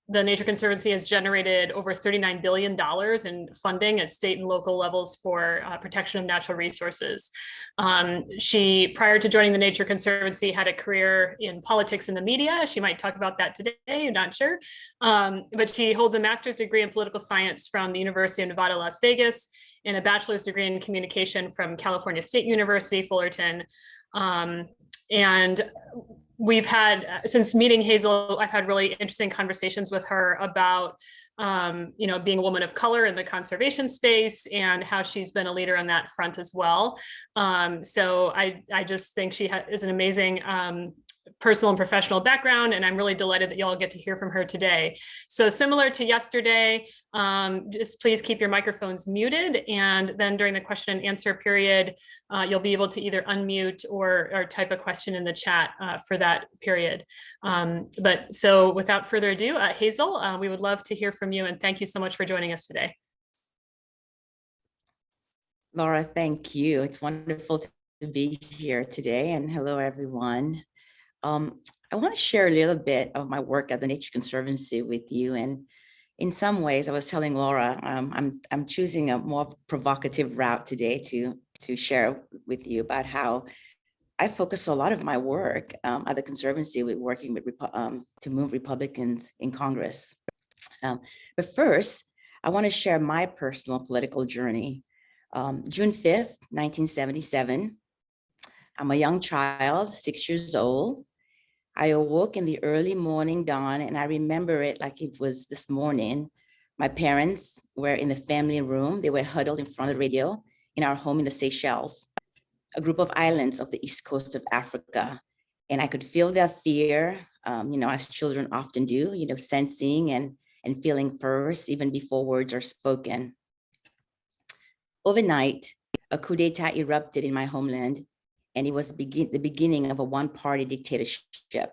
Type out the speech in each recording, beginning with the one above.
the Nature Conservancy has generated over $39 billion in funding at state and local levels for protection of natural resources. She, prior to joining the Nature Conservancy, had a career in politics and the media. She might talk about that today, I'm not sure. But she holds a master's degree in political science from the University of Nevada, Las Vegas, and a bachelor's degree in communication from California State University, Fullerton. And we've had, since meeting Hazel, I've had really interesting conversations with her about, being a woman of color in the conservation space and how she's been a leader on that front as well. So I just think she is an amazing personal and professional background, and I'm really delighted that y'all get to hear from her today. So similar to yesterday, just please keep your microphones muted, and then during the question and answer period, you'll be able to either unmute or type a question in the chat for that period. But so without further ado, Hazel, we would love to hear from you, and thank you so much for joining us today. Laura, thank you. It's wonderful to be here today, and hello, everyone. I want to share a little bit of my work at the Nature Conservancy with you. And in some ways, I was telling Laura, I'm choosing a more provocative route today to share with you about how I focus a lot of my work at the Conservancy with working with to move Republicans in Congress. But first, I want to share my personal political journey. June 5th, 1977, I'm a young child, 6 years old. I awoke in the early morning dawn, and I remember it like it was this morning. My parents were in the family room. They were huddled in front of the radio in our home in the Seychelles, a group of islands of the east coast of Africa. And I could feel their fear, as children often do, sensing and feeling first, even before words are spoken. Overnight, a coup d'etat erupted in my homeland, and it was the beginning of a one-party dictatorship.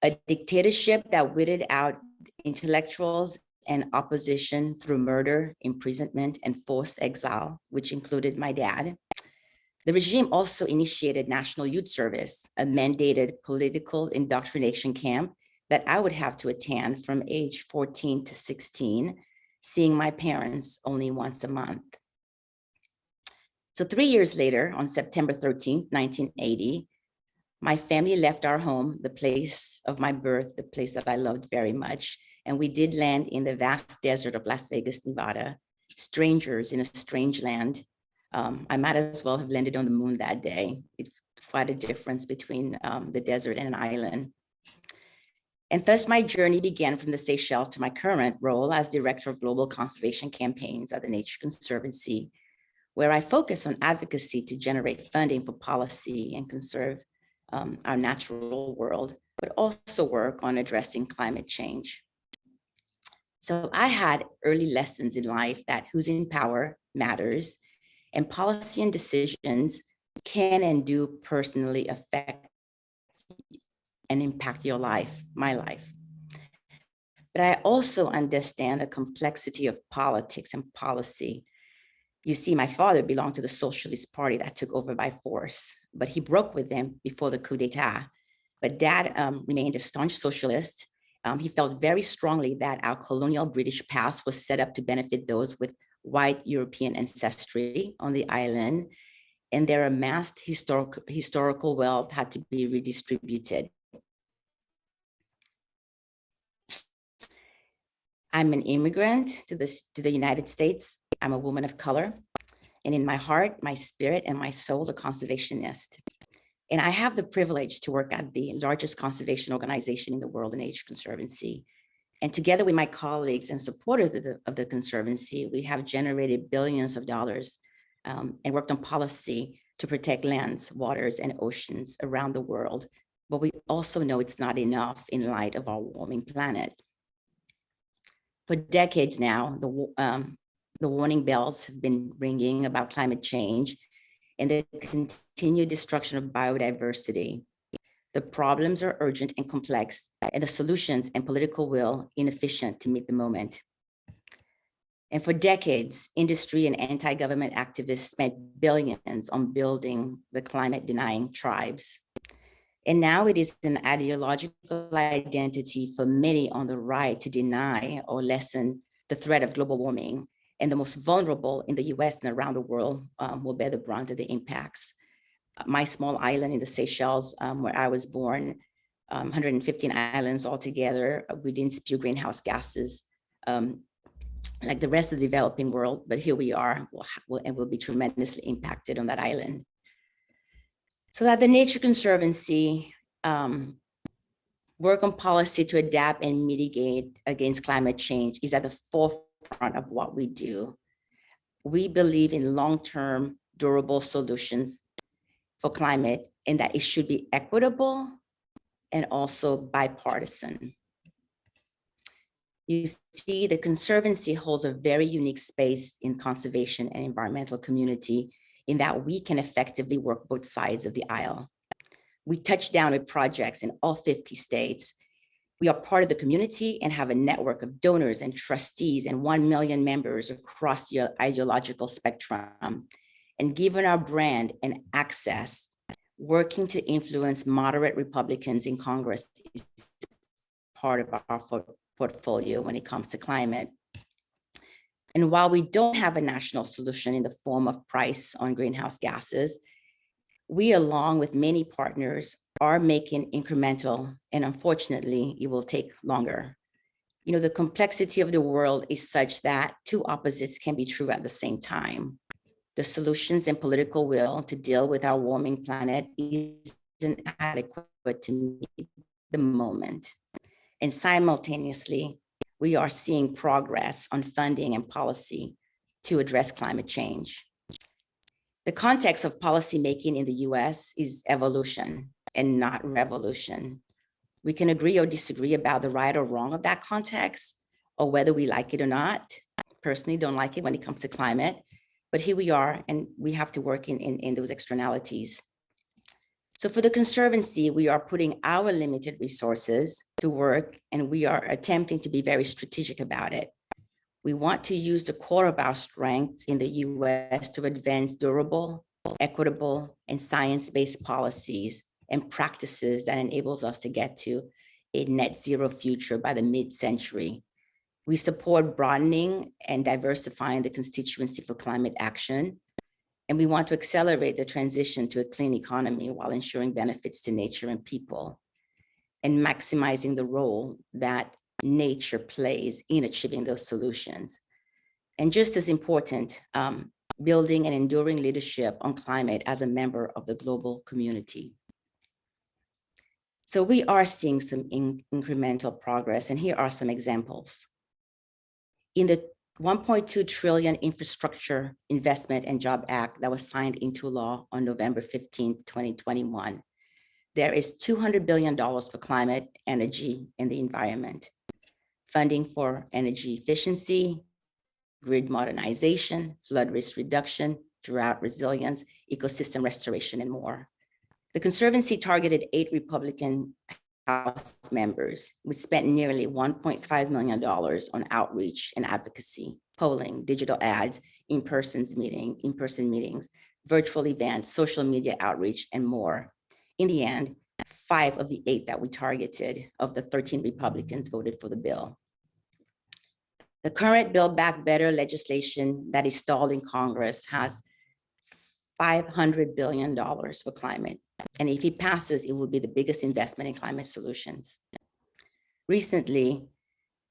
A dictatorship that weeded out intellectuals and opposition through murder, imprisonment, and forced exile, which included my dad. The regime also initiated National Youth Service, a mandated political indoctrination camp that I would have to attend from age 14 to 16, seeing my parents only once a month. So 3 years later, on September 13th, 1980, my family left our home, the place of my birth, the place that I loved very much. And we did land in the vast desert of Las Vegas, Nevada, strangers in a strange land. I might as well have landed on the moon that day. It's quite a difference between the desert and an island. And thus my journey began from the Seychelles to my current role as Director of Global Conservation Campaigns at the Nature Conservancy, where I focus on advocacy to generate funding for policy and conserve our natural world, but also work on addressing climate change. So I had early lessons in life that who's in power matters, and policy and decisions can and do personally affect and impact your life, my life. But I also understand the complexity of politics and policy. You see, my father belonged to the Socialist Party that took over by force, but he broke with them before the coup d'etat. But Dad remained a staunch socialist. He felt very strongly that our colonial British past was set up to benefit those with white European ancestry on the island, and their amassed historical wealth had to be redistributed. I'm an immigrant to the United States. I'm a woman of color, and in my heart, my spirit, and my soul, a conservationist. And I have the privilege to work at the largest conservation organization in the world, the Nature Conservancy. And together with my colleagues and supporters of the Conservancy, we have generated billions of dollars and worked on policy to protect lands, waters, and oceans around the world. But we also know it's not enough in light of our warming planet. For decades now, the warning bells have been ringing about climate change and the continued destruction of biodiversity. The problems are urgent and complex, and the solutions and political will inefficient to meet the moment. And for decades, industry and anti-government activists spent billions on building the climate-denying tribes. And now it is an ideological identity for many on the right to deny or lessen the threat of global warming. And the most vulnerable in the US and around the world will bear the brunt of the impacts. My small island in the Seychelles, where I was born, 115 islands altogether, we didn't spew greenhouse gases like the rest of the developing world, but here we are, we'll be tremendously impacted on that island. So that the Nature Conservancy work on policy to adapt and mitigate against climate change is at the forefront of what we do. We believe in long-term durable solutions for climate and that it should be equitable and also bipartisan. You see, the Conservancy holds a very unique space in conservation and environmental community in that we can effectively work both sides of the aisle. We touch down with projects in all 50 states. We are part of the community and have a network of donors and trustees and 1 million members across the ideological spectrum. And given our brand and access, working to influence moderate Republicans in Congress is part of our portfolio when it comes to climate. And while we don't have a national solution in the form of price on greenhouse gases, we, along with many partners, are making incremental, and unfortunately, it will take longer. You know, the complexity of the world is such that two opposites can be true at the same time. The solutions and political will to deal with our warming planet isn't adequate to meet the moment. And simultaneously, we are seeing progress on funding and policy to address climate change. The context of policymaking in the US is evolution and not revolution. We can agree or disagree about the right or wrong of that context or whether we like it or not. Personally, don't like it when it comes to climate, but here we are and we have to work in those externalities. So for the Conservancy, we are putting our limited resources to work and we are attempting to be very strategic about it. We want to use the core of our strengths in the US to advance durable, equitable, and science-based policies and practices that enables us to get to a net zero future by the mid-century. We support broadening and diversifying the constituency for climate action. And we want to accelerate the transition to a clean economy while ensuring benefits to nature and people and maximizing the role that nature plays in achieving those solutions. And just as important, building an enduring leadership on climate as a member of the global community. So we are seeing some incremental progress, and here are some examples. In the 1.2 trillion Infrastructure Investment and Job Act that was signed into law on November 15, 2021, there is $200 billion for climate, energy, and the environment. Funding for energy efficiency, grid modernization, flood risk reduction, drought resilience, ecosystem restoration, and more. The Conservancy targeted 8 Republican House members, which spent nearly $1.5 million on outreach and advocacy, polling, digital ads, in-person meetings, virtual events, social media outreach, and more. In the end, 5 of the 8 that we targeted of the 13 Republicans voted for the bill. The current Build Back Better legislation that is stalled in Congress has $500 billion for climate. And if it passes, it will be the biggest investment in climate solutions. Recently,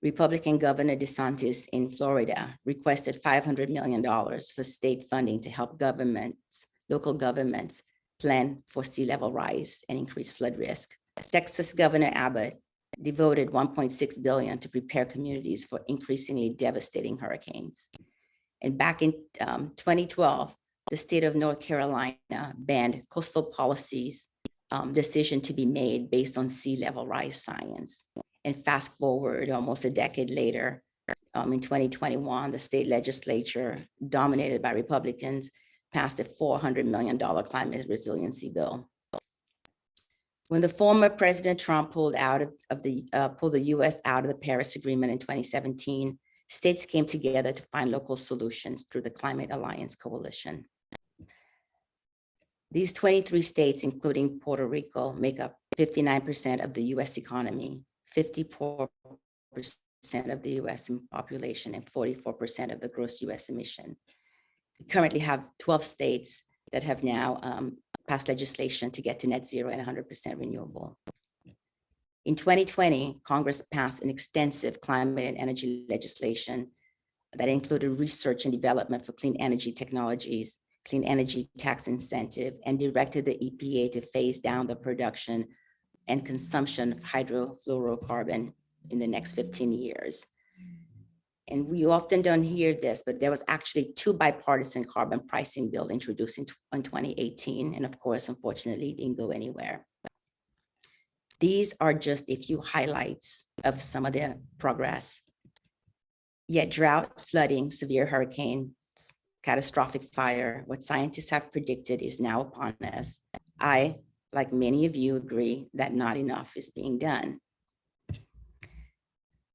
Republican Governor DeSantis in Florida requested $500 million for state funding to help governments, local governments, plan for sea level rise and increased flood risk. Texas Governor Abbott devoted $1.6 billion to prepare communities for increasingly devastating hurricanes. And back in 2012, the state of North Carolina banned coastal policies decision to be made based on sea level rise science. And fast forward almost a decade later, in 2021, the state legislature, dominated by Republicans, passed a $400 million climate resiliency bill. When the former President Trump pulled the US out of the Paris Agreement in 2017, states came together to find local solutions through the Climate Alliance Coalition. These 23 states, including Puerto Rico, make up 59% of the US economy, 54% of the US population, and 44% of the gross US emission. We currently have 12 states that have now passed legislation to get to net zero and 100% renewable. In 2020, Congress passed an extensive climate and energy legislation that included research and development for clean energy technologies, clean energy tax incentive, and directed the EPA to phase down the production and consumption of hydrofluorocarbon in the next 15 years. And we often don't hear this, but there was actually 2 bipartisan carbon pricing bill introduced in 2018. And of course, unfortunately, it didn't go anywhere. These are just a few highlights of some of the progress. Yet drought, flooding, severe hurricanes, catastrophic fire, what scientists have predicted is now upon us. I, like many of you, agree that not enough is being done.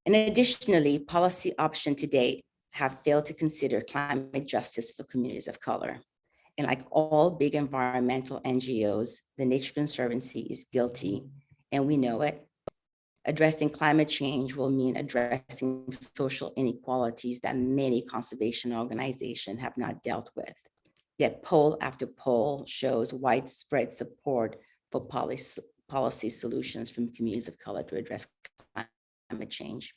And additionally, policy options to date have failed to consider climate justice for communities of color. And like all big environmental NGOs, the Nature Conservancy is guilty, and we know it. Addressing climate change will mean addressing social inequalities that many conservation organizations have not dealt with. Yet poll after poll shows widespread support for policy solutions from communities of color to address climate change.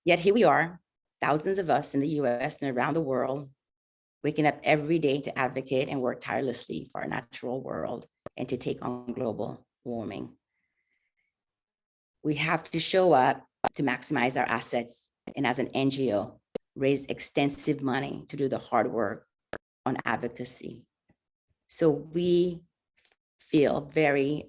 Yet here we are, thousands of us in the US and around the world, waking up every day to advocate and work tirelessly for our natural world and to take on global warming. We have to show up to maximize our assets, and as an NGO, raise extensive money to do the hard work on advocacy. So we feel very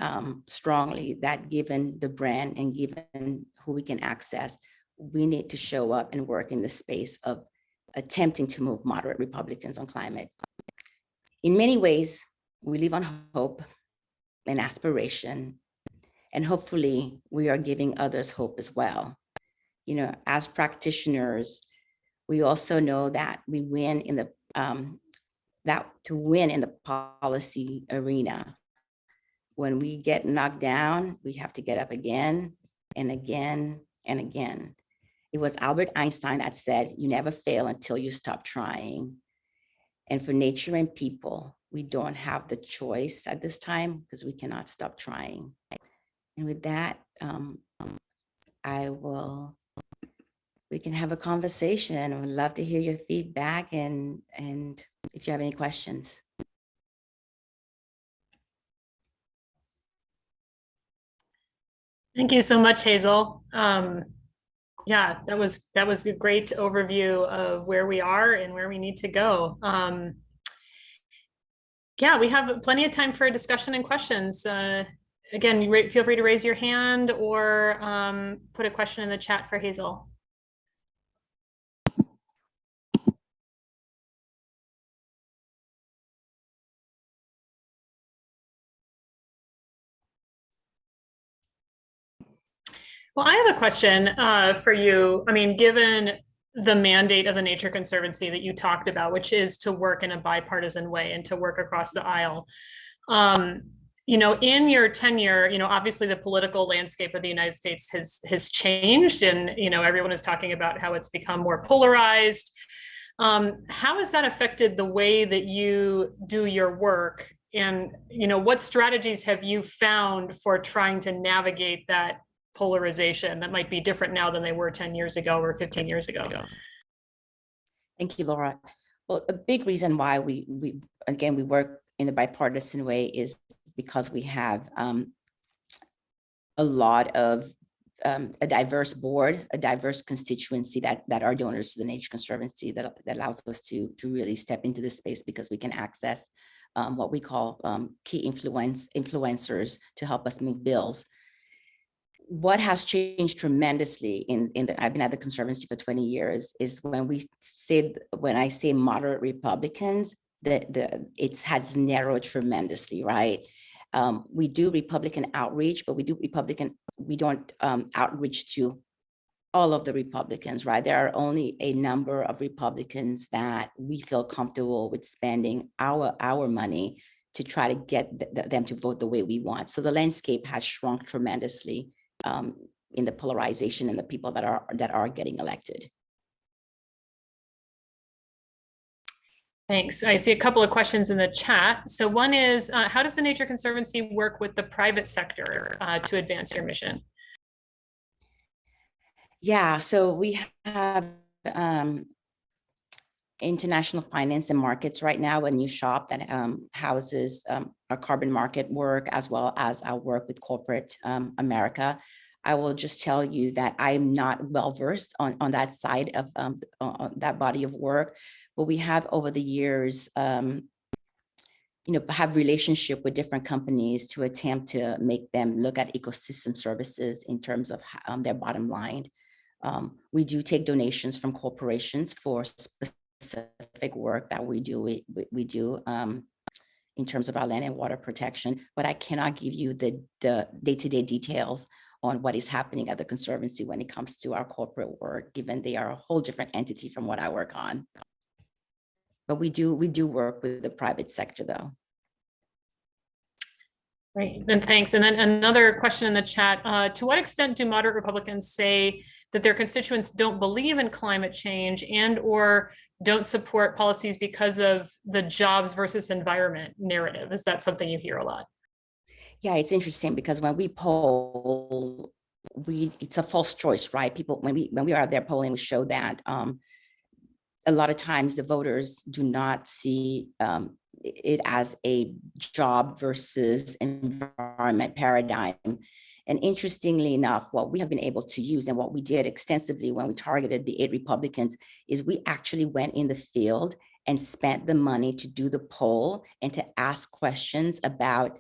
strongly that given the brand and given who we can access, we need to show up and work in the space of attempting to move moderate Republicans on climate. In many ways, we live on hope and aspiration, and hopefully we are giving others hope as well. You know, as practitioners, we also know that we win in the to win in the policy arena. When we get knocked down, we have to get up again and again and again. It was Albert Einstein that said, "You never fail until you stop trying." And for nature and people, we don't have the choice at this time because we cannot stop trying. And with that, we can have a conversation. I would love to hear your feedback and if you have any questions. Thank you so much, Hazel. Yeah, that was a great overview of where we are and where we need to go. Yeah, we have plenty of time for discussion and questions. Again, feel free to raise your hand or put a question in the chat for Hazel. Well, I have a question for you. I mean, given the mandate of the Nature Conservancy that you talked about, which is to work in a bipartisan way and to work across the aisle, you know, in your tenure, you know, obviously the political landscape of the United States has changed, and you know, everyone is talking about how it's become more polarized. How has that affected the way that you do your work? And you know, what strategies have you found for trying to navigate that polarization that might be different now than they were 10 years ago or 15 years ago? Thank you, Laura. Well, a big reason why we work in the bipartisan way is because we have a lot of a diverse board, a diverse constituency that are donors to the Nature Conservancy that allows us to really step into this space because we can access what we call key influencers to help us move bills. What has changed tremendously I've been at the Conservancy for 20 years is when I say moderate Republicans, it has narrowed tremendously, right? We do Republican outreach, but we don't outreach to all of the Republicans, right? There are only a number of Republicans that we feel comfortable with spending our money to try to get them to vote the way we want. So the landscape has shrunk tremendously in the polarization and the people that are getting elected. Thanks. I see a couple of questions in the chat. So one is, how does the Nature Conservancy work with the private sector to advance your mission? Yeah, so we have International Finance and Markets right now, a new shop that houses our carbon market work as well as our work with corporate America. I will just tell you that I'm not well versed on that side of on that body of work, but we have over the years, have relationship with different companies to attempt to make them look at ecosystem services in terms of their bottom line. We do take donations from corporations for specific work that we do. We do in terms of our land and water protection, but I cannot give you the day-to-day details on what is happening at the Conservancy when it comes to our corporate work, given they are a whole different entity from what I work on. But we do work with the private sector, though. Great, and thanks. And then another question in the chat, to what extent do moderate Republicans say that their constituents don't believe in climate change and or don't support policies because of the jobs versus environment narrative? Is that something you hear a lot? Yeah, it's interesting because when we poll, it's a false choice, right? People, when we are out there polling, we show that a lot of times the voters do not see it as a job versus environment paradigm. And interestingly enough, what we have been able to use and what we did extensively when we targeted the 8 Republicans is we actually went in the field and spent the money to do the poll and to ask questions about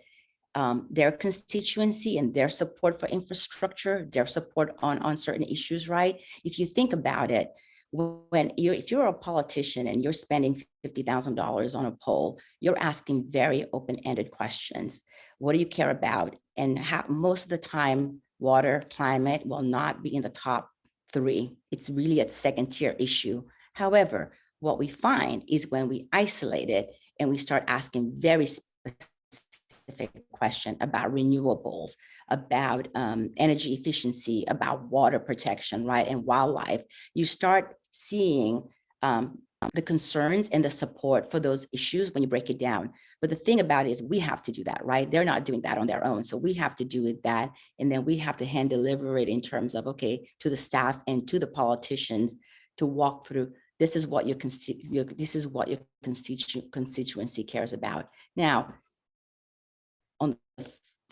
their constituency and their support for infrastructure, their support on certain issues, right? If you think about it, if you're a politician and you're spending $50,000 on a poll, you're asking very open-ended questions. What do you care about? And most of the time, water, climate will not be in the top 3. It's really a second-tier issue. However, what we find is when we isolate it and we start asking very specific question about renewables, about energy efficiency, about water protection, right, and wildlife, you start seeing the concerns and the support for those issues when you break it down. But the thing about it is we have to do that, right? They're not doing that on their own. So we have to do that. And then we have to hand deliver it in terms of, okay, to the staff and to the politicians to walk through, this is what your constituency cares about. Now, on the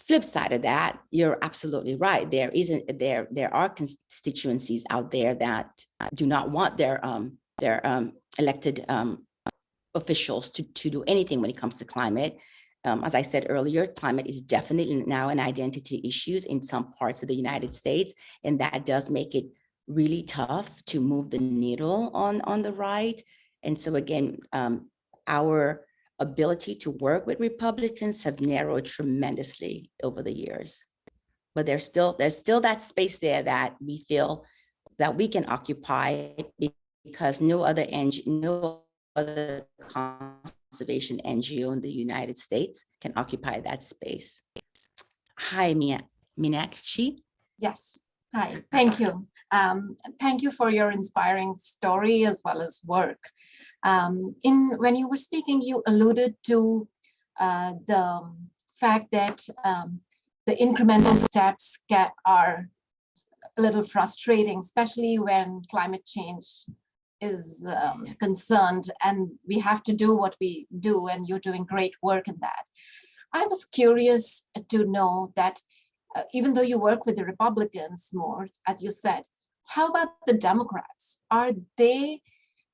flip side of that, you're absolutely right. There are constituencies out there that do not want their elected officials to do anything when it comes to climate. As I said earlier, climate is definitely now an identity issue in some parts of the United States, and that does make it really tough to move the needle on the right. And so again, our ability to work with Republicans have narrowed tremendously over the years. But there's still that space there that we feel that we can occupy because no other conservation NGO in the United States can occupy that space. Hi, Meenakshi. Yes. Hi, thank you. Thank you for your inspiring story as well as work. When you were speaking, you alluded to the fact that the incremental steps are a little frustrating, especially when climate change is concerned, and we have to do what we do, and you're doing great work in that. I was curious to know that even though you work with the Republicans more, as you said, how about the Democrats? Are they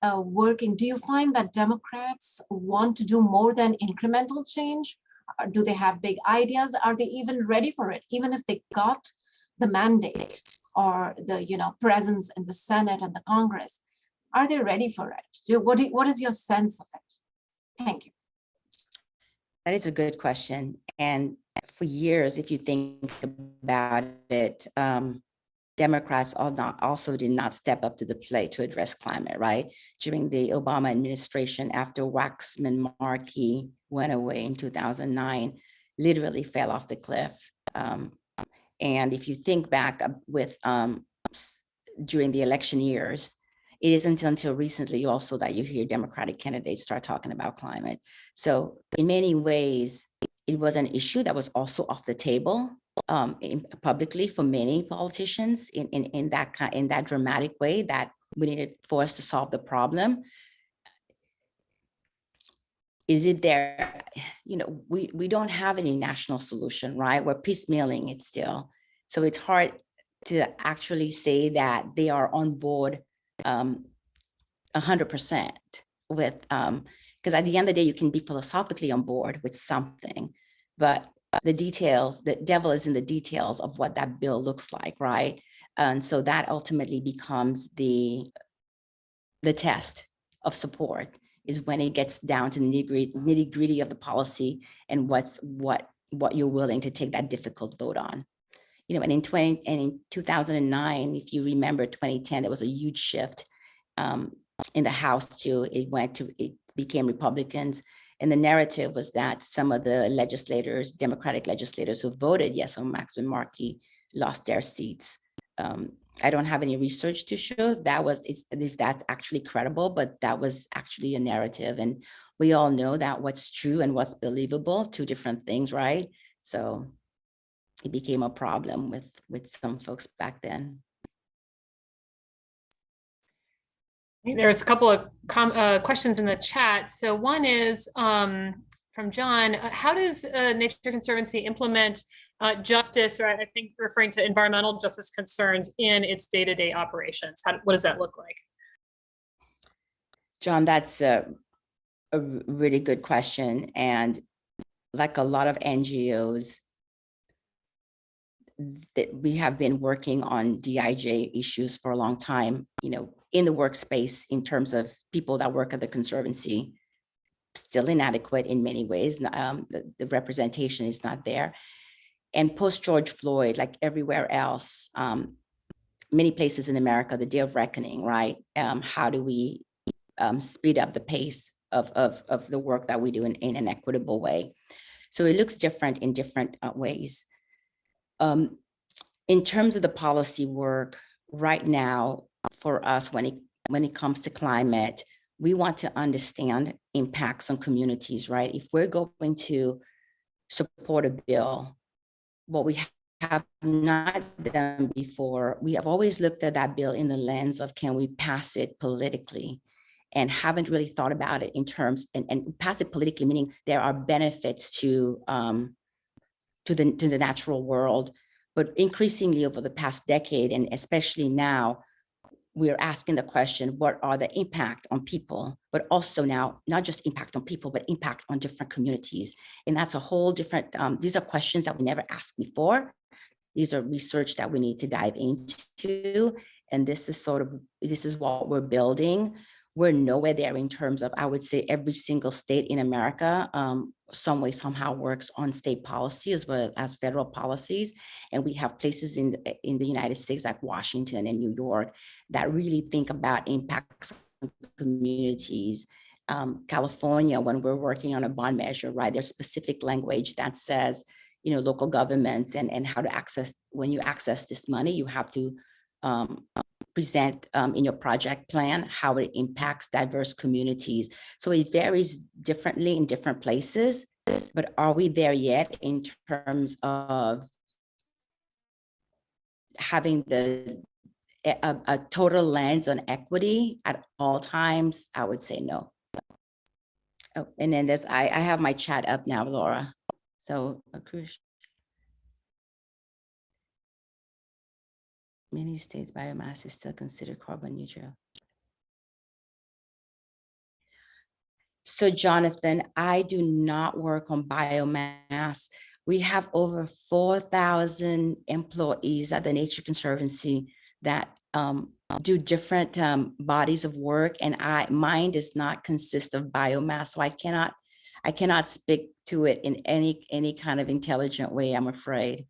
working? Do you find that Democrats want to do more than incremental change? Or do they have big ideas? Are they even ready for it? Even if they got the mandate or the presence in the Senate and the Congress, are they ready for it? What is your sense of it? Thank you. That is a good question. And for years, if you think about it, Democrats also did not step up to the plate to address climate, right? During the Obama administration, after Waxman Markey went away in 2009, literally fell off the cliff. And if you think back during the election years, it isn't until recently also that you hear Democratic candidates start talking about climate. So in many ways, it was an issue that was also off the table publicly for many politicians in that dramatic way that we needed for us to solve the problem. Is it there? We don't have any national solution, right? We're piecemealing it still. So it's hard to actually say that they are on board 100% with, because at the end of the day, you can be philosophically on board with something, but the details, the devil is in the details of what that bill looks like, right? And so that ultimately becomes the test of support, is when it gets down to the nitty gritty of the policy and what you're willing to take that difficult vote on. And in 2009, if you remember 2010, there was a huge shift in the House too. It became Republicans. And the narrative was that some of the legislators, Democratic legislators who voted yes on Waxman Markey, lost their seats. I don't have any research to show if that's actually credible, but that was actually a narrative. And we all know that what's true and what's believable, two different things, right? So it became a problem with some folks back then. There's a couple of questions in the chat. So one is from John. How does Nature Conservancy implement justice, or I think referring to environmental justice concerns, in its day-to-day operations? What does that look like? John, that's a really good question. And like a lot of NGOs, that we have been working on DIJ issues for a long time, in the workspace in terms of people that work at the Conservancy, still inadequate in many ways. The representation is not there. And post George Floyd, like everywhere else, many places in America, the day of reckoning, right? How do we speed up the pace of the work that we do in an equitable way? So it looks different in different ways. In terms of the policy work right now, for us, when it comes to climate, we want to understand impacts on communities, right? If we're going to support a bill, what we have not done before, we have always looked at that bill in the lens of, can we pass it politically? And haven't really thought about it in terms, and pass it politically, meaning there are benefits to the natural world. But increasingly over the past decade, and especially now, we're asking the question, what are the impact on people, but also now, not just impact on people, but impact on different communities. And that's a whole different, these are questions that we never asked before. These are research that we need to dive into. And this is what we're building. We're nowhere there in terms of, I would say, every single state in America, some way, somehow works on state policy as well as federal policies. And we have places in the United States like Washington and New York that really think about impacts on communities. California, when we're working on a bond measure, right, there's specific language that says, local governments and how to access, when you access this money, you have to present in your project plan how it impacts diverse communities. So it varies differently in different places, but are we there yet in terms of having a total lens on equity at all times? I would say no. Oh, and then I have my chat up now, Laura. So, many states biomass is still considered carbon neutral. So Jonathan, I do not work on biomass. We have over 4,000 employees at the Nature Conservancy that do different bodies of work, and mine does not consist of biomass. So I cannot speak to it in any kind of intelligent way, I'm afraid.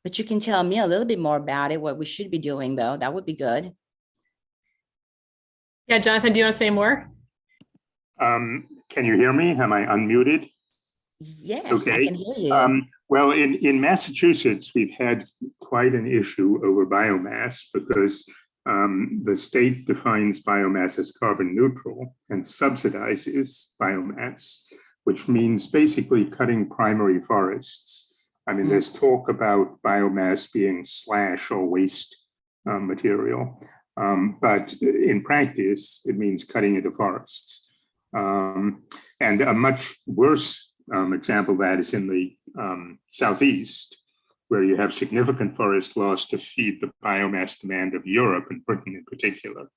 But you can tell me a little bit more about it, what we should be doing, though. That would be good. Yeah, Jonathan, do you want to say more? Can you hear me? Am I unmuted? Yes, Okay. I can hear you. Well, in Massachusetts, we've had quite an issue over biomass because the state defines biomass as carbon neutral and subsidizes biomass, which means basically cutting primary forests. I mean, there's talk about biomass being slash or waste material, but in practice, it means cutting into forests. And a much worse example of that is in the Southeast, where you have significant forest loss to feed the biomass demand of Europe and Britain in particular.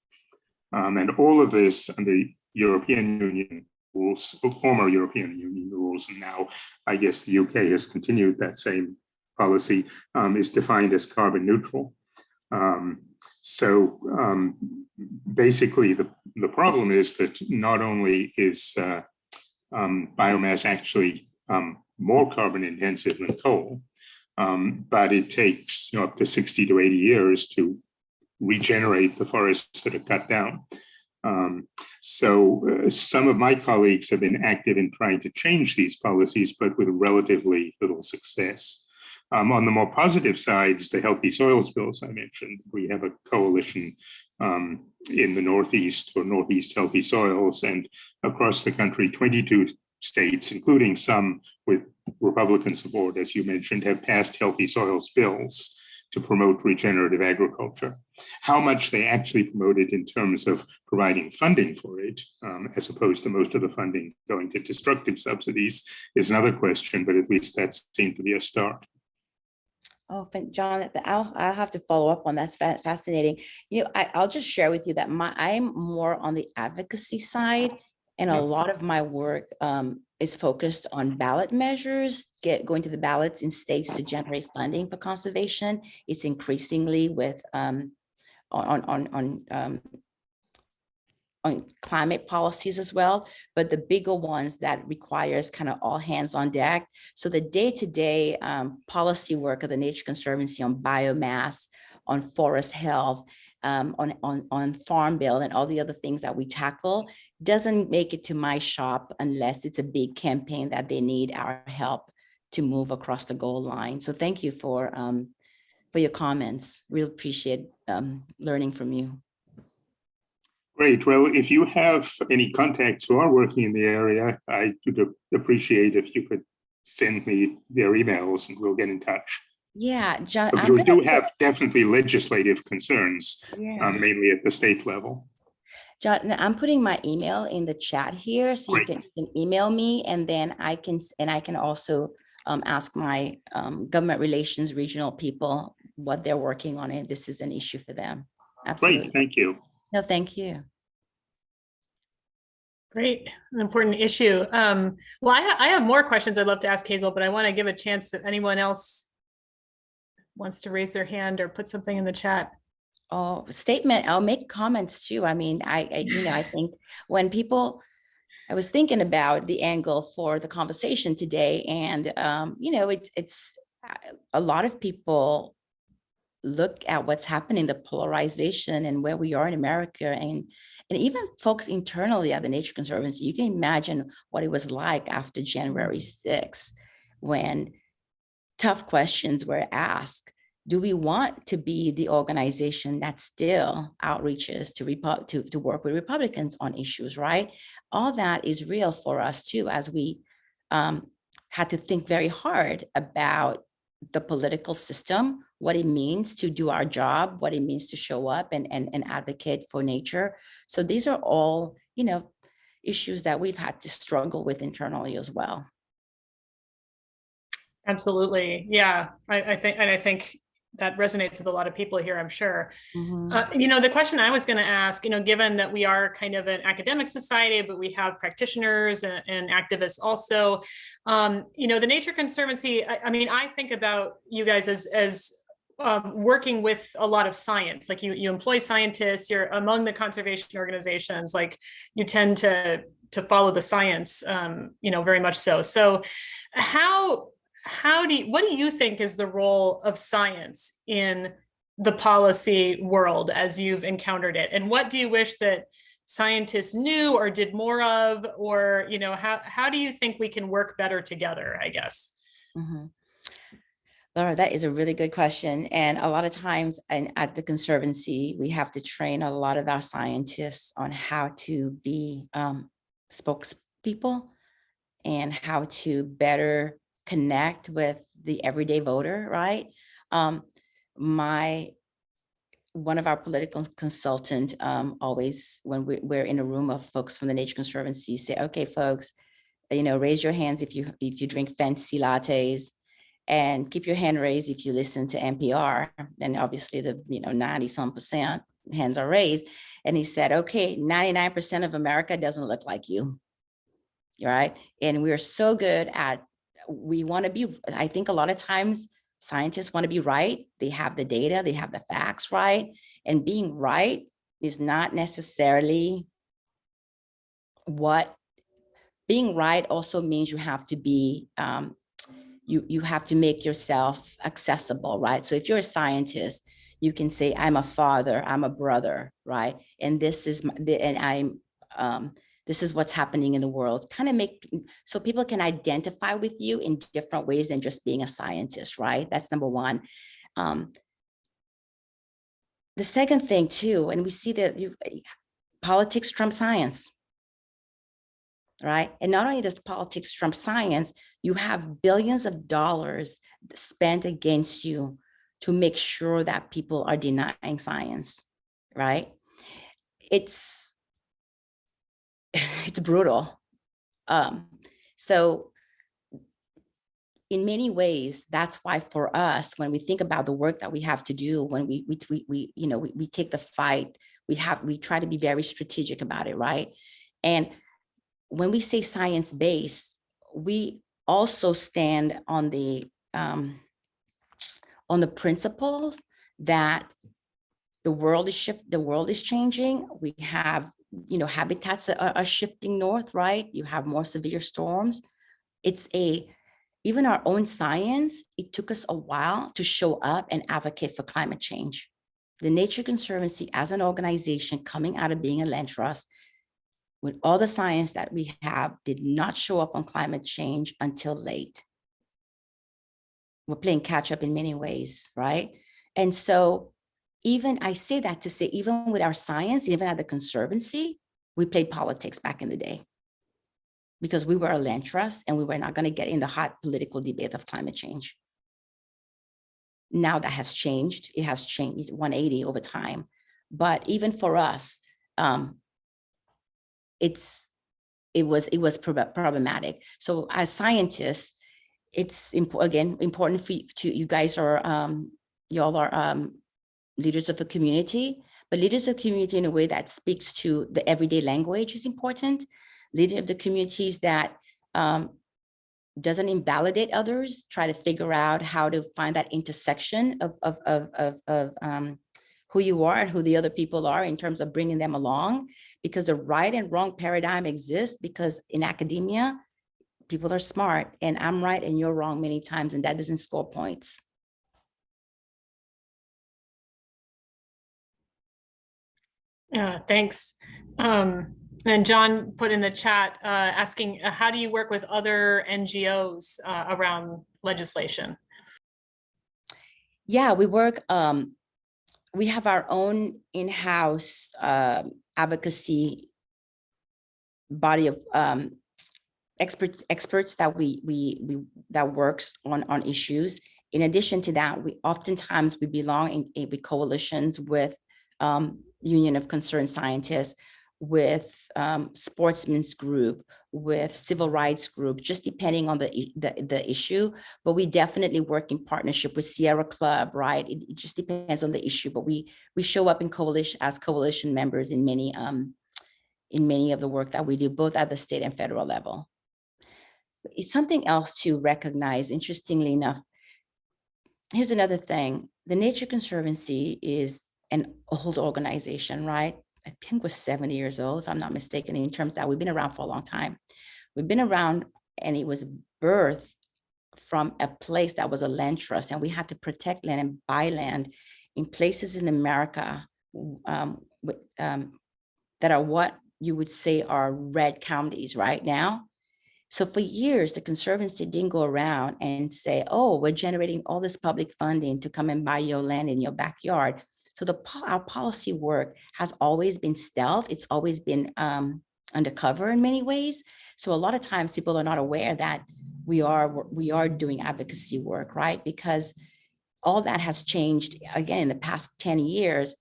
And all of this under European Union rules, former European Union rules, and now I guess the UK has continued that same policy, is defined as carbon neutral. So basically, the problem is that not only is biomass actually more carbon intensive than coal, but it takes up to 60 to 80 years to regenerate the forests that are cut down. So some of my colleagues have been active in trying to change these policies, but with relatively little success. On the more positive sides, the healthy soils bills I mentioned, we have a coalition in the Northeast for Northeast healthy soils, and across the country, 22 states, including some with Republican support, as you mentioned, have passed healthy soils bills to promote regenerative agriculture. How much they actually promote it in terms of providing funding for it, as opposed to most of the funding going to destructive subsidies, is another question, but at least that seemed to be a start. Oh, John, I'll have to follow up on that. That's fascinating. I'll just share with you that I'm more on the advocacy side, and a lot of my work is focused on ballot measures, going to the ballots in states to generate funding for conservation. It's increasingly with on climate policies as well, but the bigger ones that requires kind of all hands on deck. So the day-to-day policy work of the Nature Conservancy on biomass, on forest health, on farm bill and all the other things that we tackle doesn't make it to my shop unless it's a big campaign that they need our help to move across the goal line. So thank you for your comments. Really appreciate learning from you. Great. Well, if you have any contacts who are working in the area, I would appreciate if you could send me their emails and we'll get in touch. Yeah, John. Because we do have definitely legislative concerns, mainly at the state level. John, I'm putting my email in the chat here, so you can email me, and then I can also ask my government relations regional people what they're working on, and this is an issue for them. Absolutely. Great, thank you. No, thank you. Great, an important issue. Well, I have more questions I'd love to ask Hazel, but I want to give a chance if anyone else wants to raise their hand or put something in the chat. Oh, statement. I'll make comments too. I mean, I think when people, I was thinking about the angle for the conversation today, and it's a lot of people look at what's happening, the polarization and where we are in America, and even folks internally at the Nature Conservancy. You can imagine what it was like after January 6th, when tough questions were asked. Do we want to be the organization that still outreaches to work with Republicans on issues, right? All that is real for us too, as we had to think very hard about the political system, what it means to do our job, what it means to show up and advocate for nature. So these are all, issues that we've had to struggle with internally as well. Absolutely. Yeah, I think that resonates with a lot of people here, I'm sure. Mm-hmm. The question I was going to ask, given that we are kind of an academic society, but we have practitioners and activists also, the Nature Conservancy, I think about you guys as working with a lot of science. Like you employ scientists, you're among the conservation organizations, like you tend to follow the science, very much so. So what do you think is the role of science in the policy world as you've encountered it? And what do you wish that scientists knew or did more of, or, how do you think we can work better together, I guess? Mhm. Laura, that is a really good question. And a lot of times at the Conservancy, we have to train a lot of our scientists on how to be spokespeople and how to better connect with the everyday voter, right? One of our political consultant always, when we're in a room of folks from the Nature Conservancy, say, okay, folks, raise your hands if you drink fancy lattes, and keep your hand raised if you listen to NPR. And obviously the 90-some% hands are raised. And he said, okay, 99% of America doesn't look like you. Right. And we're so good at, we want to be, I think a lot of times scientists want to be right. They have the data, they have the facts right. And being right is not necessarily what, being right also means you have to be, you have to make yourself accessible, right? So if you're a scientist, you can say, I'm a father, I'm a brother, right? And this is, this is what's happening in the world. Kind of make, so people can identify with you in different ways than just being a scientist, right? That's number one. The second thing too, and we see that politics trump science, right? And not only does politics trump science, you have billions of dollars spent against you to make sure that people are denying science, right? It's brutal. So in many ways, that's why for us, when we think about the work that we have to do, when we take the fight, we try to be very strategic about it, right? And when we say science-based, we also stand on the principles that the world is changing. We have, habitats are shifting north, right? You have more severe storms. Even our own science, it took us a while to show up and advocate for climate change. The Nature Conservancy as an organization coming out of being a land trust, with all the science that we have, did not show up on climate change until late. We're playing catch up in many ways, right? And so I say that to say, even with our science, even at the Conservancy, we played politics back in the day because we were a land trust and we were not going to get in the hot political debate of climate change. Now that has changed. It has changed 180 over time. But even for us, it was problematic. So as scientists, it's important for you guys are, y'all are leaders of a community, but leaders of community in a way that speaks to the everyday language is important. Leader of the communities that doesn't invalidate others, try to figure out how to find that intersection of who you are and who the other people are in terms of bringing them along, because the right and wrong paradigm exists because in academia, people are smart and I'm right and you're wrong many times, and that doesn't score points. Yeah, thanks. And John put in the chat asking, how do you work with other NGOs around legislation? Yeah, we work, we have our own in-house advocacy body of experts that that works on issues. In addition to that, we oftentimes belong in coalitions with Union of Concerned Scientists, with sportsmen's group, with civil rights group, just depending on the issue. But we definitely work in partnership with Sierra Club, right? It just depends on the issue. But we show up in coalition as coalition members in many of the work that we do, both at the state and federal level. It's something else to recognize, interestingly enough. Here's another thing. The Nature Conservancy is an old organization, right? I think we're 70 years old, if I'm not mistaken, in terms that we've been around for a long time. We've been around, and it was birthed from a place that was a land trust, and we had to protect land and buy land in places in America that are what you would say are red counties right now. So for years, the Conservancy didn't go around and say, oh, we're generating all this public funding to come and buy your land in your backyard. So our policy work has always been stealth. It's always been undercover in many ways. So a lot of times people are not aware that we are doing advocacy work, right? Because all that has changed again in the past 10 years,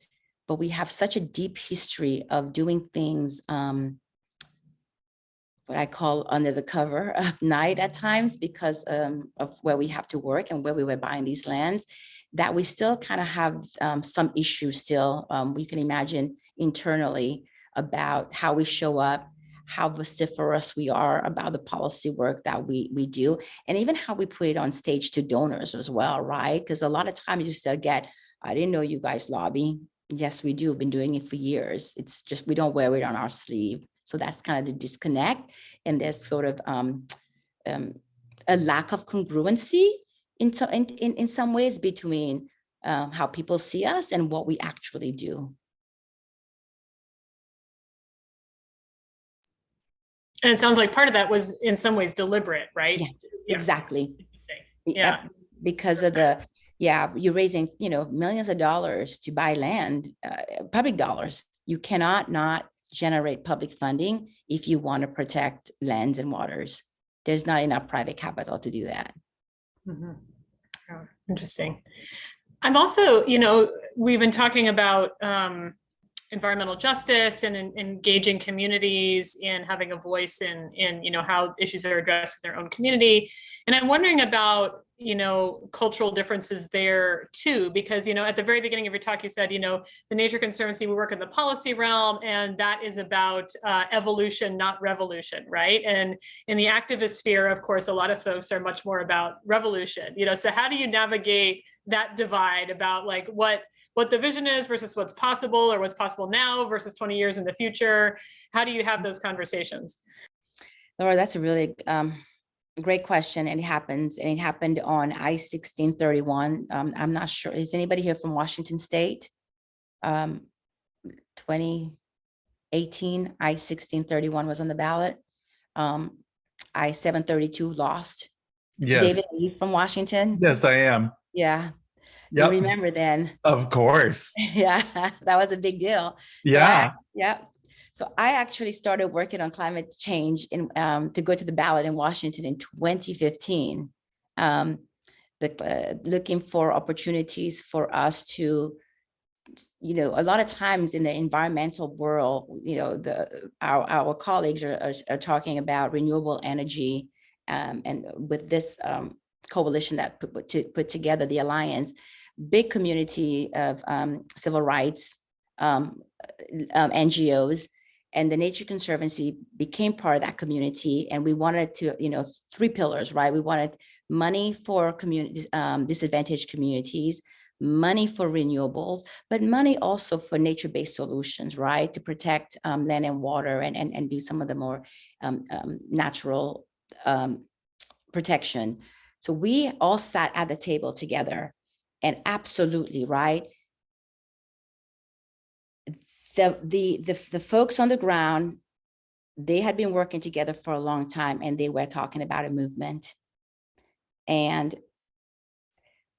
but we have such a deep history of doing things what I call under the cover of night at times because of where we have to work and where we were buying these lands, that we still kind of have some issues still, you can imagine internally about how we show up, how vociferous we are about the policy work that we do, and even how we put it on stage to donors as well, right? Because a lot of times you still get, I didn't know you guys lobby. Yes, we do. We've been doing it for years. It's just we don't wear it on our sleeve. So that's kind of the disconnect. And there's sort of a lack of congruency in some ways between how people see us and what we actually do. And it sounds like part of that was in some ways deliberate, right? Yeah, exactly. Yeah. Because of you're raising, millions of dollars to buy land, public dollars. You cannot not generate public funding if you want to protect lands and waters. There's not enough private capital to do that. Mm-hmm. Oh, interesting. I'm also, we've been talking about environmental justice and engaging communities and having a voice in how issues are addressed in their own community. And I'm wondering about, cultural differences there too, because, at the very beginning of your talk, you said, the Nature Conservancy, we work in the policy realm, and that is about evolution, not revolution, right? And in the activist sphere, of course, a lot of folks are much more about revolution, so how do you navigate that divide about like what the vision is versus what's possible, or what's possible now versus 20 years in the future? How do you have those conversations? Laura, that's a really great question. And it happened on I-1631. I'm not sure. Is anybody here from Washington State? 2018, I-1631 was on the ballot. I-732 lost. Yes. David, are you from Washington? Yes, I am. Yeah. Yep. You remember then? Of course. Yeah, that was a big deal. Yeah. So I actually started working on climate change to go to the ballot in Washington in 2015, looking for opportunities for us to, a lot of times in the environmental world, our colleagues are talking about renewable energy, and with this coalition that put together the Alliance, big community of civil rights, NGOs, and the Nature Conservancy became part of that community. And we wanted to, 3 pillars, right? We wanted money for communities, disadvantaged communities, money for renewables, but money also for nature-based solutions, right? To protect land and water and do some of the more natural protection. So we all sat at the table together, and absolutely, right? The folks on the ground, they had been working together for a long time, and they were talking about a movement. And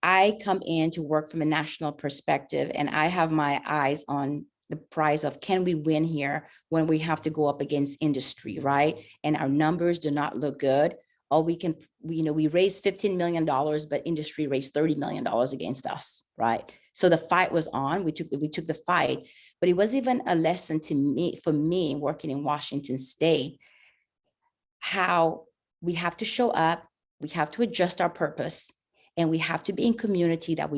I come in to work from a national perspective, and I have my eyes on the prize of, can we win here when we have to go up against industry, right? And our numbers do not look good. Or we raised $15 million, but industry raised $30 million against us, right? So the fight was on. We took the fight, but it was even a lesson for me working in Washington State, how we have to show up, we have to adjust our purpose, and we have to be in community that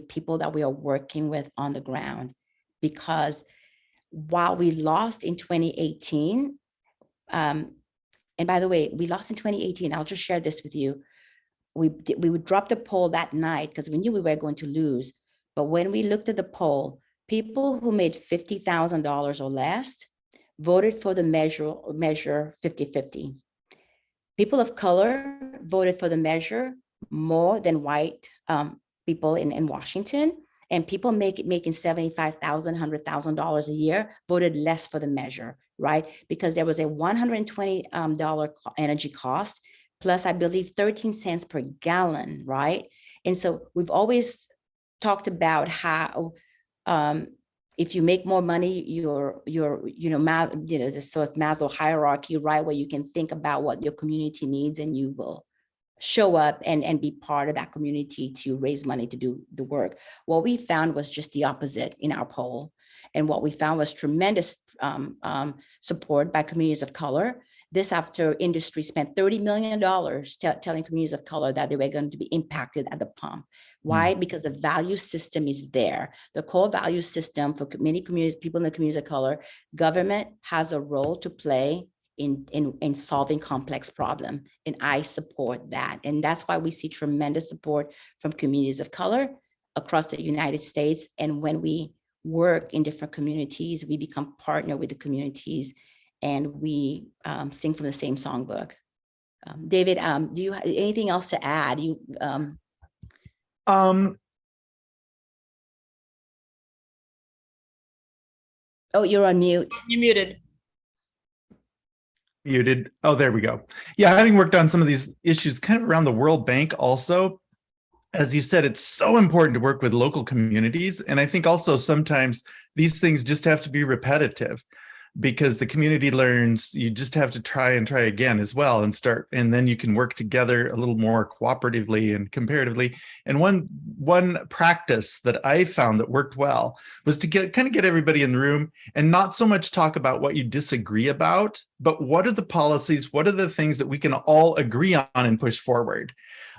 people that we are working with on the ground. Because while we lost in 2018, and by the way, we lost in 2018. I'll just share this with you. We would drop the poll that night because we knew we were going to lose. But when we looked at the poll, people who made $50,000 or less voted for the measure 50-50. People of color voted for the measure more than white people in Washington. And people making $75,000, $100,000 a year voted less for the measure, right? Because there was a $120 energy cost, plus I believe 13 cents per gallon, right? And so we've always talked about how if you make more money, this sort of Maslow hierarchy, right? Where you can think about what your community needs and you will show up and be part of that community to raise money to do the work. What we found was just the opposite in our poll. And what we found was tremendous support by communities of color. This after industry spent $30 million telling communities of color that they were going to be impacted at the pump. Why? Because the value system is there. The core value system for many communities, people in the communities of color, government has a role to play in solving complex problem. And I support that. And that's why we see tremendous support from communities of color across the United States. And when we work in different communities, we become partner with the communities and we sing from the same songbook. David, do you have anything else to add? Oh, you're on mute. You muted. Muted. Oh, there we go. Yeah, having worked on some of these issues kind of around the World Bank also, as you said, it's so important to work with local communities. And I think also sometimes these things just have to be repetitive because the community learns, you just have to try and try again as well and then you can work together a little more cooperatively and comparatively. And one practice that I found that worked well was to get everybody in the room and not so much talk about what you disagree about, but what are the policies, what are the things that we can all agree on and push forward.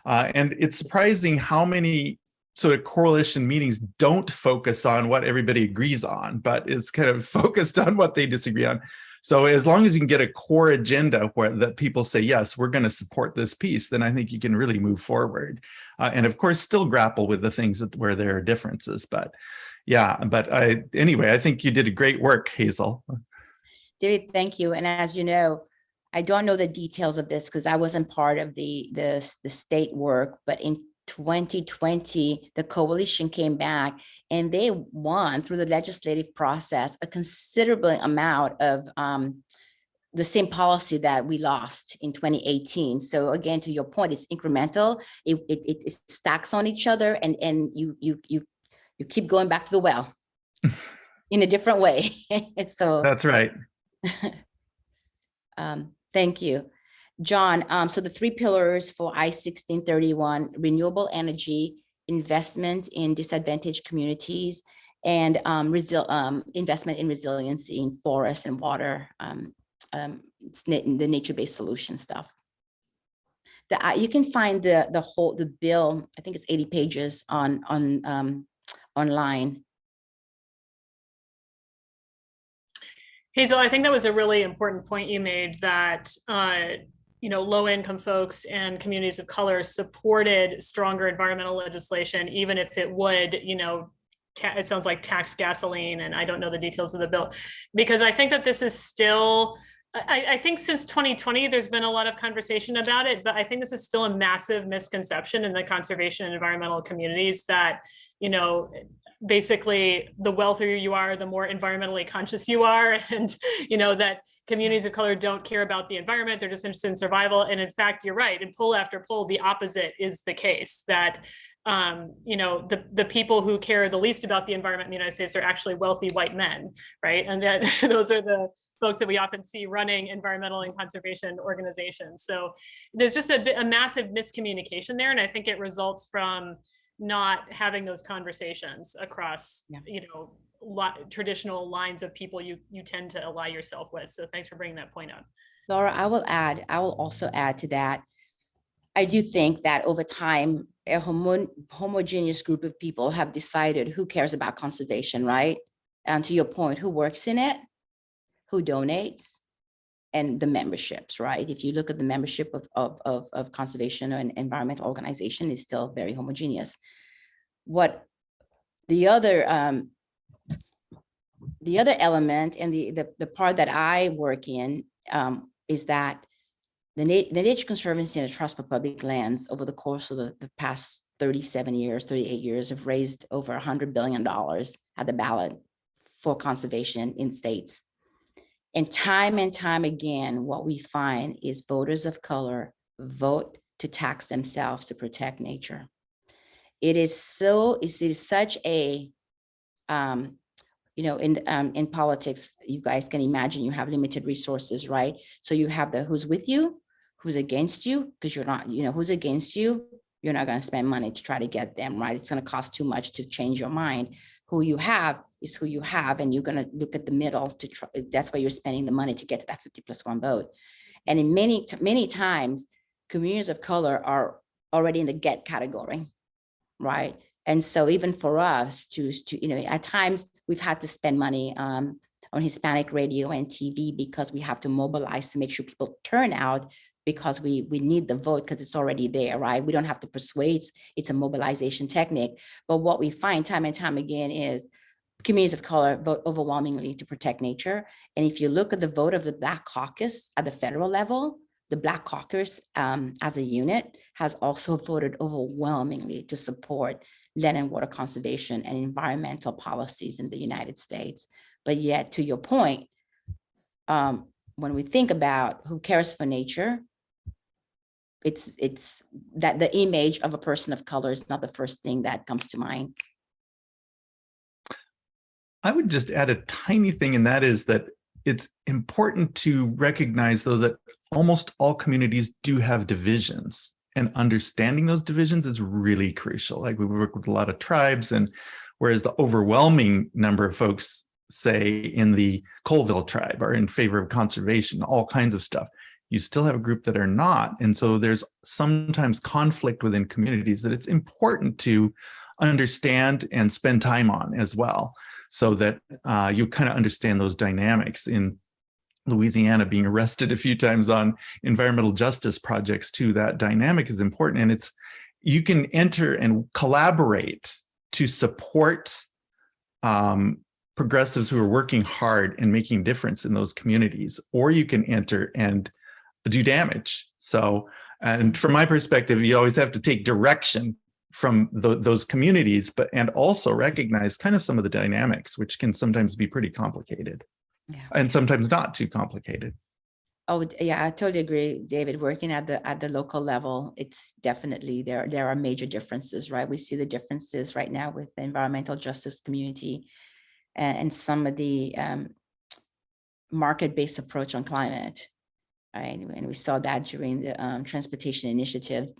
And it's surprising how many sort of coalition meetings don't focus on what everybody agrees on, but is kind of focused on what they disagree on. So as long as you can get a core agenda that people say, yes, we're going to support this piece, then I think you can really move forward. And of course, still grapple with the things where there are differences. But yeah, anyway, I think you did a great work, Hazel. David, thank you. And as you know, I don't know the details of this because I wasn't part of the state work, but in 2020, the coalition came back and they won through the legislative process a considerable amount of the same policy that we lost in 2018. So again, to your point, it's incremental. It stacks on each other, and you keep going back to the well in a different way. So that's right. Thank you. John, so the 3 pillars for I-1631, renewable energy, investment in disadvantaged communities, and investment in resiliency in forests and water, the nature-based solution stuff. You can find the bill, I think it's 80 pages online. Hazel, I think that was a really important point you made that low-income folks and communities of color supported stronger environmental legislation, even if it would, it sounds like tax gasoline, and I don't know the details of the bill, because I think that this is still, I think since 2020, there's been a lot of conversation about it, but I think this is still a massive misconception in the conservation and environmental communities that, basically the wealthier you are, the more environmentally conscious you are, and that communities of color don't care about the environment, they're just interested in survival. And in fact, you're right, in poll after poll, the opposite is the case, that the people who care the least about the environment in the United States are actually wealthy white men, right? And that those are the folks that we often see running environmental and conservation organizations. So there's just a massive miscommunication there, and I think it results from not having those conversations across, traditional lines of people you tend to ally yourself with. So thanks for bringing that point up. Laura, I will also add to that. I do think that over time, a homogeneous group of people have decided who cares about conservation, right? And to your point, who works in it, who donates, and the memberships, right? If you look at the membership of conservation and environmental organization, is still very homogeneous. What the other element and the part that I work in is that the Nature Conservancy and the Trust for Public Lands over the course of the past 37 years, 38 years have raised over $100 billion at the ballot for conservation in states. And time again, what we find is voters of color vote to tax themselves to protect nature. It is such a, in politics, you guys can imagine you have limited resources, right? So you have the who's with you, who's against you, because you're not, who's against you, you're not going to spend money to try to get them, right? It's going to cost too much to change your mind. Who you have is who you have, and you're going to look at the middle to try. That's why you're spending the money to get to that 50+1 vote. And in many times, communities of color are already in the get category, right? And so even for us to at times we've had to spend money on Hispanic radio and TV because we have to mobilize to make sure people turn out, because we need the vote because it's already there, right? We don't have to persuade, it's a mobilization technique. But what we find time and time again is communities of color vote overwhelmingly to protect nature. And if you look at the vote of the Black Caucus at the federal level, the Black Caucus as a unit has also voted overwhelmingly to support land and water conservation and environmental policies in the United States. But yet, to your point, when we think about who cares for nature, it's that the image of a person of color is not the first thing that comes to mind. I would just add a tiny thing, and that is that it's important to recognize, though, that almost all communities do have divisions, and understanding those divisions is really crucial. Like, we work with a lot of tribes, and whereas the overwhelming number of folks, say in the Colville tribe, are in favor of conservation, all kinds of stuff, you still have a group that are not. And so there's sometimes conflict within communities that it's important to understand and spend time on as well, so that you kind of understand those dynamics. In Louisiana, being arrested a few times on environmental justice projects too, that dynamic is important. And you can enter and collaborate to support progressives who are working hard and making a difference in those communities, or you can enter and do damage. So, and from my perspective, you always have to take direction from those communities, and also recognize kind of some of the dynamics, which can sometimes be pretty complicated. Yeah. And sometimes not too complicated. Oh yeah, I totally agree, David. Working at the local level, it's definitely there are major differences, right? We see the differences right now with the environmental justice community and some of the market-based approach on climate. Right, and we saw that during the transportation initiative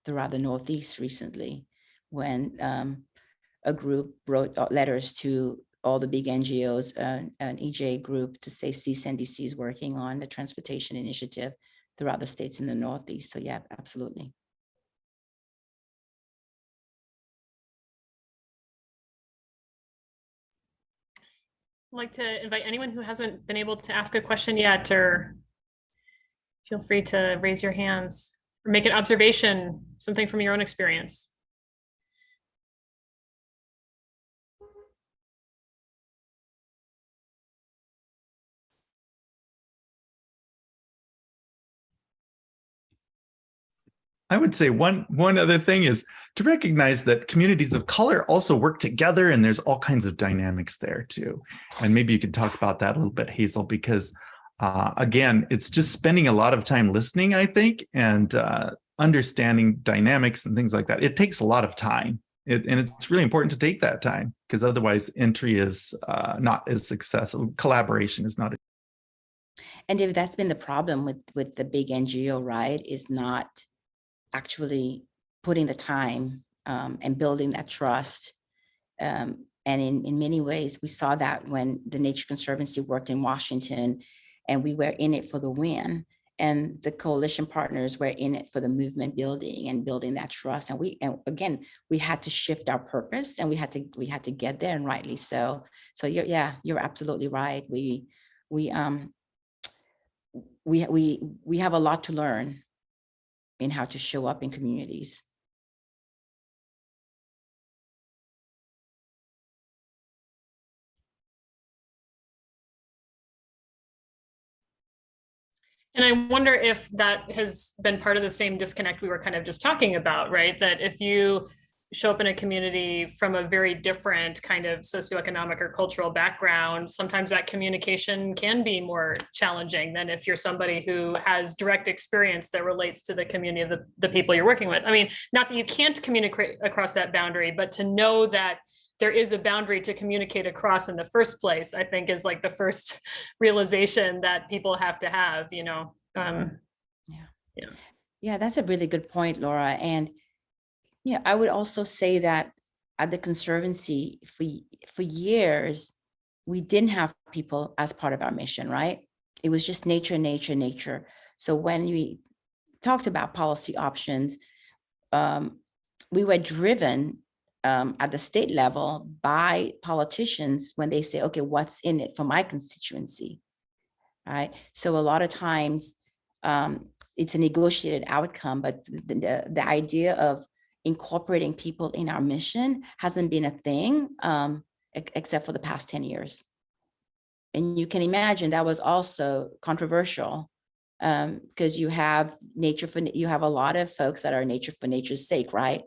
throughout the Northeast recently, when a group wrote letters to all the big NGOs, an EJ group, to say cease and desist working on the transportation initiative throughout the states in the Northeast. So yeah, absolutely. I'd like to invite anyone who hasn't been able to ask a question yet, or feel free to raise your hands or make an observation, something from your own experience. I would say one other thing is to recognize that communities of color also work together, and there's all kinds of dynamics there too. And maybe you could talk about that a little bit, Hazel, because again, it's just spending a lot of time listening, I think, and understanding dynamics and things like that. It takes a lot of time, and it's really important to take that time, because otherwise entry is not as successful. Collaboration is not. And David, that's been the problem with the big NGO, right? Is not actually putting the time and building that trust. And in many ways, we saw that when the Nature Conservancy worked in Washington, and we were in it for the win, and the coalition partners were in it for the movement building and building that trust. And again, we had to shift our purpose, and we had to get there, and rightly so. So you're absolutely right. We have a lot to learn in how to show up in communities. And I wonder if that has been part of the same disconnect we were kind of just talking about, right? That if you show up in a community from a very different kind of socioeconomic or cultural background, sometimes that communication can be more challenging than if you're somebody who has direct experience that relates to the community of the people you're working with. I mean, not that you can't communicate across that boundary, but to know that there is a boundary to communicate across in the first place, I think is like the first realization that people have to have, you know. Yeah, that's a really good point, Laura. And yeah, I would also say that at the Conservancy for years, we didn't have people as part of our mission, right? It was just nature, nature, nature. So when we talked about policy options, we were driven at the state level by politicians when they say, okay, what's in it for my constituency, right? So a lot of times it's a negotiated outcome, but the idea of incorporating people in our mission hasn't been a thing except for the past 10 years. And you can imagine that was also controversial because you have you have a lot of folks that are nature for nature's sake, right?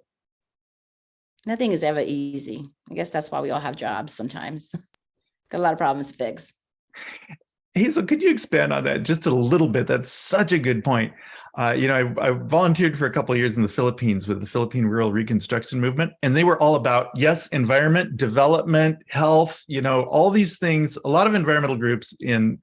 Nothing is ever easy. I guess that's why we all have jobs sometimes. Got a lot of problems to fix. Hazel, could you expand on that just a little bit? That's such a good point. I volunteered for a couple of years in the Philippines with the Philippine Rural Reconstruction Movement, and they were all about, yes, environment, development, health, all these things. A lot of environmental groups in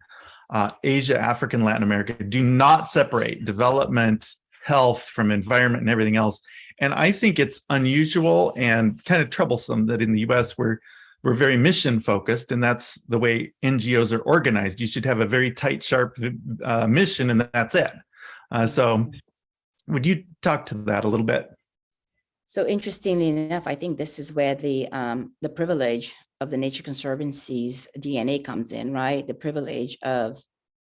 Asia, Africa, and Latin America do not separate development, health from environment and everything else. And I think it's unusual and kind of troublesome that in the US we're very mission focused, and that's the way NGOs are organized. You should have a very tight, sharp mission, and that's it. So would you talk to that a little bit? So interestingly enough, I think this is where the privilege of the Nature Conservancy's DNA comes in, right? The privilege of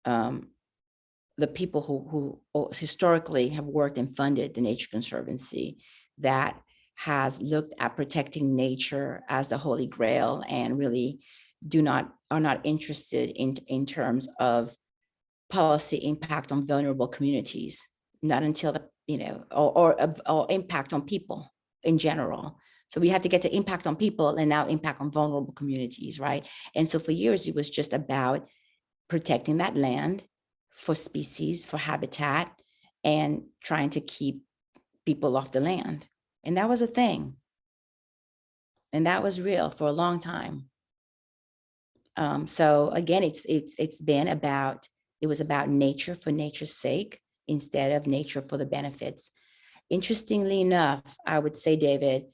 the people who historically have worked and funded the Nature Conservancy that has looked at protecting nature as the holy grail and really are not interested in terms of policy impact on vulnerable communities, not until or impact on people in general. So we had to get to impact on people and now impact on vulnerable communities, right? And so for years, it was just about protecting that land for species, for habitat, and trying to keep people off the land. And that was a thing. And that was real for a long time. So again, it was about nature for nature's sake instead of nature for the benefits. Interestingly enough, I would say, David,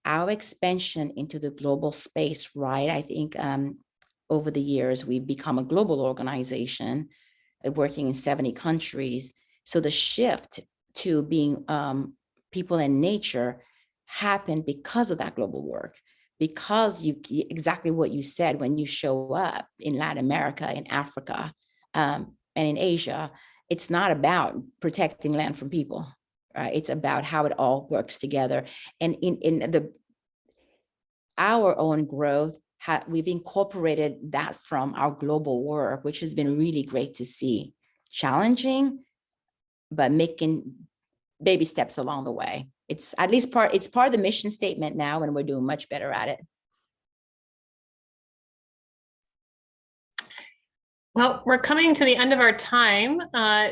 our expansion into the global space, right? I think over the years, we've become a global organization working in 70 countries. So the shift to being people in nature happened because of that global work, because exactly what you said, when you show up in Latin America, in Africa, and in Asia, it's not about protecting land from people, right? It's about how it all works together. And in our own growth, we've incorporated that from our global work, which has been really great to see. Challenging, but making baby steps along the way. It's part of the mission statement now, and we're doing much better at it. Well, we're coming to the end of our time.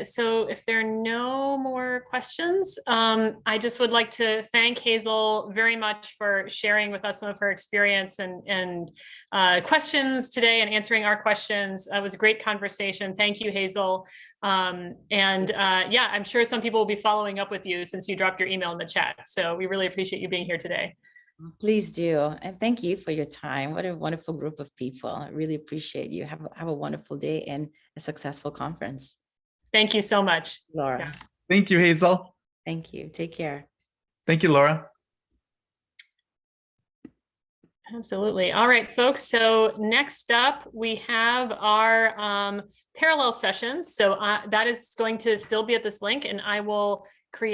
So if there are no more questions, I just would like to thank Hazel very much for sharing with us some of her experience and questions today and answering our questions. It was a great conversation. Thank you, Hazel. Yeah, I'm sure some people will be following up with you since you dropped your email in the chat. So we really appreciate you being here today. Please do. And thank you for your time. What a wonderful group of people. I really appreciate you. Have a wonderful day and a successful conference. Thank you so much, Laura. Yeah. Thank you, Hazel. Thank you. Take care. Thank you, Laura. Absolutely. All right, folks. So next up, we have our parallel sessions. So that is going to still be at this link, and I will